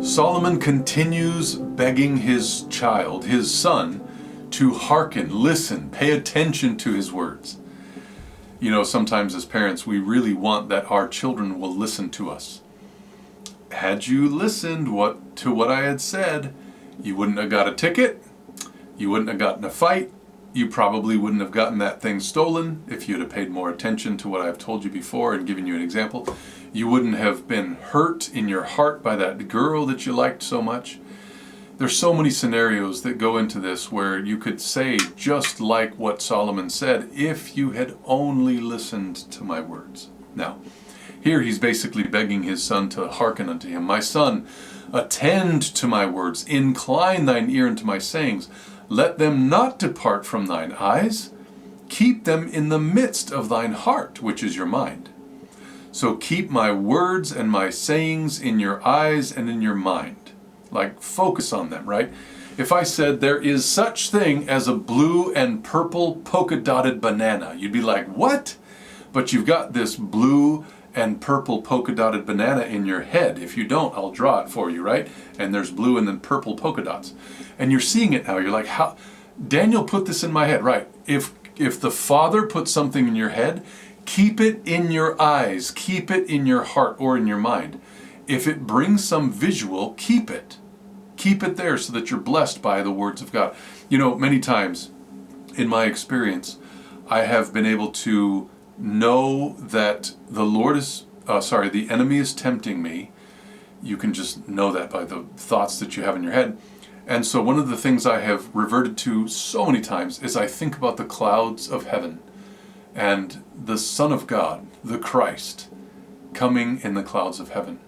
Solomon continues begging his child, his son, to hearken, listen, pay attention to his words. You know, sometimes as parents, we really want that our children will listen to us. Had you listened to what I had said, you wouldn't have got a ticket, you wouldn't have gotten a fight, you probably wouldn't have gotten that thing stolen if you'd have paid more attention to what I've told you before and given you an example. You wouldn't have been hurt in your heart by that girl that you liked so much. There's so many scenarios that go into this where you could say just like what Solomon said, if you had only listened to my words. Now, here he's basically begging his son to hearken unto him. My son, attend to my words, incline thine ear unto my sayings. Let them not depart from thine eyes. Keep them in the midst of thine heart, which is your mind. So keep my words and my sayings in your eyes and in your mind. Like, focus on them, right? If I said there is such thing as a blue and purple polka dotted banana, you'd be like, what? But you've got this blue and purple polka dotted banana in your head. If you don't, I'll draw it for you, right? And there's blue and then purple polka dots. And you're seeing it now. You're like, how? Daniel put this in my head, right? If the Father put something in your head, keep it in your eyes, keep it in your heart or in your mind. If it brings some visual, keep it. Keep it there so that you're blessed by the words of God. You know, many times in my experience, I have been able to know that the enemy is tempting me. You can just know that by the thoughts that you have in your head. And so one of the things I have reverted to so many times is I think about the clouds of heaven and the Son of God, the Christ, coming in the clouds of heaven.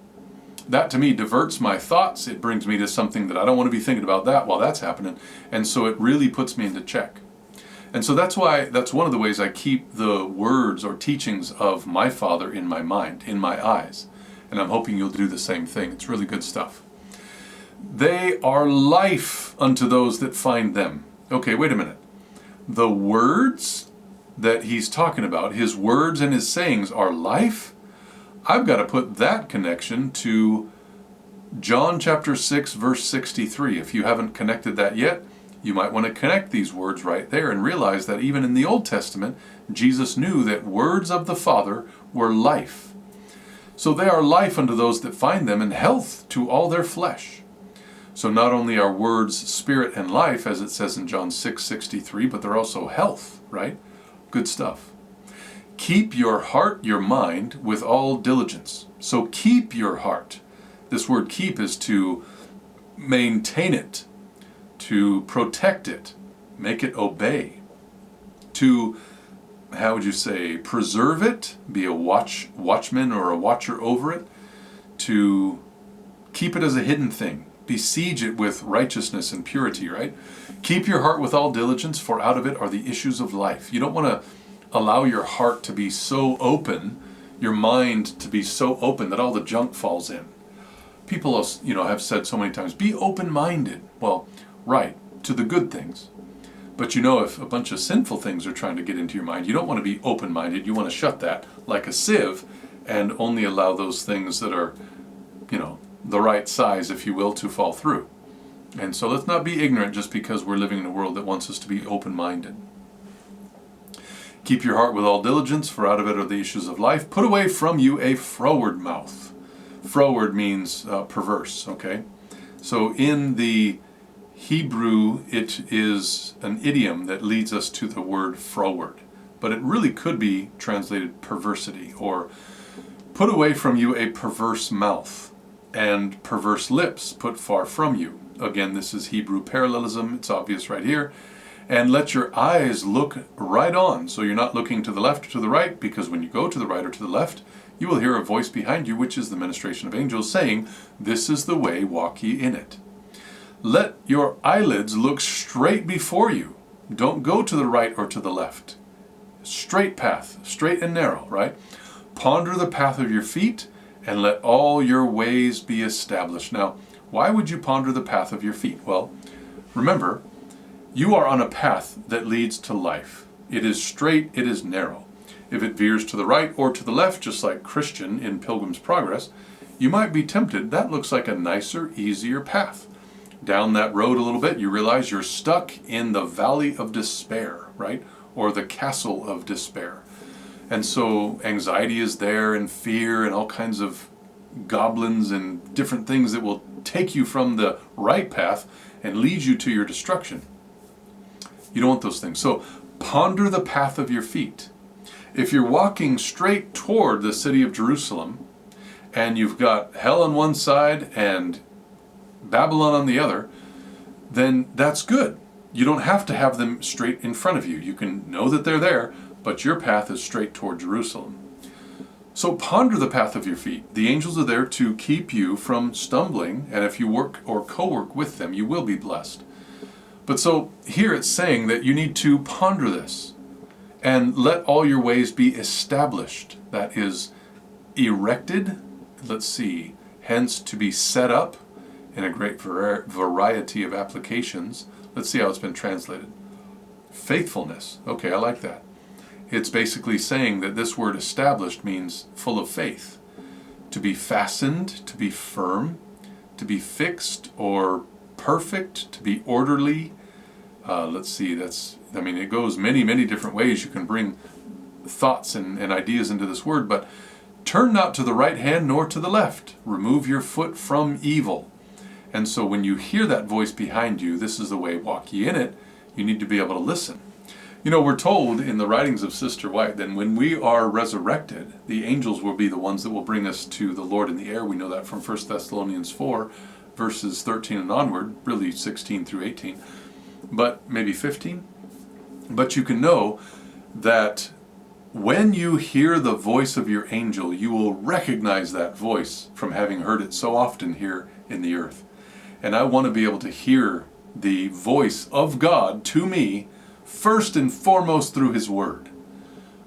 That to me diverts my thoughts. It brings me to something that I don't want to be thinking about that while that's happening. And so it really puts me into check. And so that's one of the ways I keep the words or teachings of my Father in my mind, in my eyes. And I'm hoping you'll do the same thing. It's really good stuff. They are life unto those that find them. Okay, wait a minute. The words that he's talking about, his words and his sayings are life? I've got to put that connection to John chapter 6, verse 63. If you haven't connected that yet, you might want to connect these words right there and realize that even in the Old Testament, Jesus knew that words of the Father were life. So they are life unto those that find them and health to all their flesh. So not only are words spirit and life, as it says in John 6:63, but they're also health, right? Good stuff. Keep your heart, your mind, with all diligence. So keep your heart. This word keep is to maintain it, to protect it, make it obey, to, how would you say, preserve it, be a watchman or a watcher over it, to keep it as a hidden thing, besiege it with righteousness and purity, right? Keep your heart with all diligence, for out of it are the issues of life. You don't want to allow your heart to be so open, your mind to be so open that all the junk falls in. People, have said so many times, be open-minded. Well, right, to the good things. But if a bunch of sinful things are trying to get into your mind, you don't want to be open-minded. You want to shut that like a sieve and only allow those things that are, the right size, if you will, to fall through. And so let's not be ignorant just because we're living in a world that wants us to be open-minded. Keep your heart with all diligence, for out of it are the issues of life. Put away from you a froward mouth. Froward means perverse, okay? So in the Hebrew, it is an idiom that leads us to the word froward. But it really could be translated perversity, or put away from you a perverse mouth, and perverse lips put far from you. Again, this is Hebrew parallelism. It's obvious right here. And let your eyes look right on, so you're not looking to the left or to the right, because when you go to the right or to the left, you will hear a voice behind you, which is the ministration of angels, saying, this is the way, walk ye in it. Let your eyelids look straight before you. Don't go to the right or to the left. Straight path, straight and narrow, right? Ponder the path of your feet, and let all your ways be established. Now, why would you ponder the path of your feet? Well, remember, you are on a path that leads to life. It is straight, it is narrow. If it veers to the right or to the left, just like Christian in Pilgrim's Progress, you might be tempted. That looks like a nicer, easier path. Down that road a little bit, you realize you're stuck in the valley of despair, right? Or the castle of despair. And so anxiety is there, and fear, and all kinds of goblins and different things that will take you from the right path and lead you to your destruction. You don't want those things. So ponder the path of your feet. If you're walking straight toward the city of Jerusalem, and you've got hell on one side and Babylon on the other, then that's good. You don't have to have them straight in front of you. You can know that they're there, but your path is straight toward Jerusalem. So ponder the path of your feet. The angels are there to keep you from stumbling, and if you work or co-work with them, you will be blessed. But so here it's saying that you need to ponder this and let all your ways be established. That is erected, hence to be set up in a great variety of applications. Let's see how it's been translated. Faithfulness. Okay, I like that. It's basically saying that this word established means full of faith. To be fastened, to be firm, to be fixed or perfect, to be orderly. It goes many different ways. You can bring thoughts and ideas into this word, but turn not to the right hand nor to the left. Remove your foot from evil. And so when you hear that voice behind you, this is the way, walk ye in it, you need to be able to listen. We're told in the writings of Sister White that when we are resurrected, the angels will be the ones that will bring us to the Lord in the air. We know that from 1 Thessalonians 4, verses 13 and onward, really 16 through 18, but maybe 15. But you can know that when you hear the voice of your angel, you will recognize that voice from having heard it so often here in the earth. And I want to be able to hear the voice of God to me first and foremost through His Word.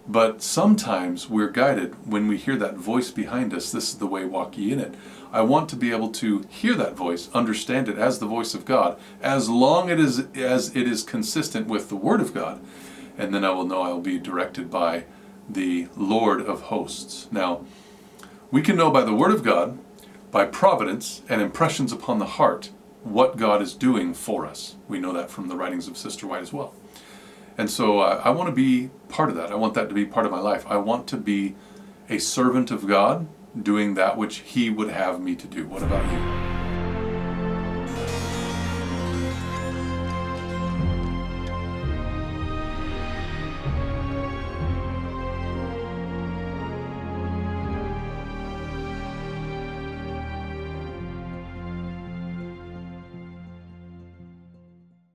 But sometimes we're guided when we hear that voice behind us, this is the way, walk ye in it. I want to be able to hear that voice, understand it as the voice of God, as long as it is consistent with the Word of God. And then I will know I will be directed by the Lord of hosts. Now, we can know by the Word of God, by providence and impressions upon the heart, what God is doing for us. We know that from the writings of Sister White as well. And so I want to be part of that. I want that to be part of my life. I want to be a servant of God, doing that which He would have me to do. What about you?